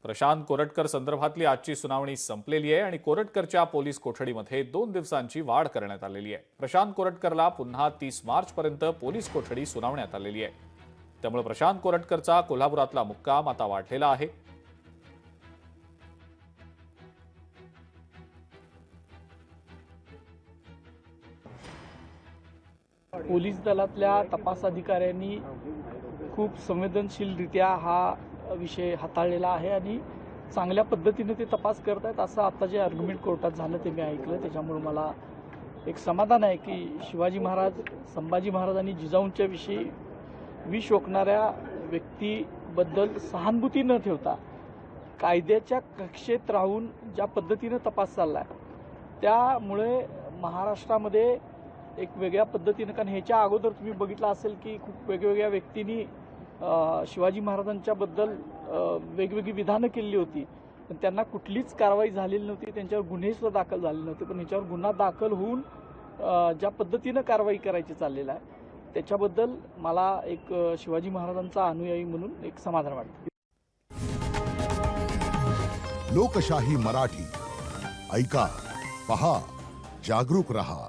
प्रशांत कोरटकर संदर्भातली आजची सुनावणी संपलेली आहे आणि कोरटकरच्या पोलीस कोठडीमध्ये 2 दिवसांची वाढ करण्यात आलेली आहे। प्रशांत कोरटकरला पुन्हा 30 मार्चपर्यंत पोलीस कोठडी सुनावण्यात आलेली आहे। त्यामुळे प्रशांत कोरटकरचा कोल्हापुरातला मुक्काम आता वाढलेला आहे। पोलीस दलातल्या तपास अधिकाऱ्यांनी खूप संवेदनशीलरित्या हा विषय हाताळलेला आहे आणि चांगल्या पद्धतीने ते तपास करत आहेत असं आता जे आर्ग्युमेंट कोर्टात झालं ते मी ऐकलं। त्याच्यामुळे मला एक समाधान आहे की शिवाजी महाराज, संभाजी महाराज आणि जिजाऊंच्या विषयी विष ओकणाऱ्या व्यक्तीबद्दल सहानुभूती न ठेवता कायद्याच्या कक्षेत राहून ज्या पद्धतीने तपास चालला आहे त्यामुळे महाराष्ट्रामध्ये एक वेगळ्या पद्धतीने, कारण ह्याच्या अगोदर तुम्ही बघितलं असेल की खूप वेगवेगळ्या व्यक्तींनी शिवाजी महाराजांच्या बद्दल वेगवेगळी विधानं केली होती, पण त्यांना कुठलीच कारवाई झालेली नव्हती, त्यांच्यावर गुन्हे सुद्धा दाखल झाले नव्हते। पण ह्याच्यावर गुन्हा दाखल होऊन ज्या पद्धतीनं कारवाई करायची चाललेलं आहे त्याच्याबद्दल मला एक शिवाजी महाराजांचा अनुयायी म्हणून एक समाधान वाटतं। लोकशाही मराठी ऐका, पहा, जागरूक रहा।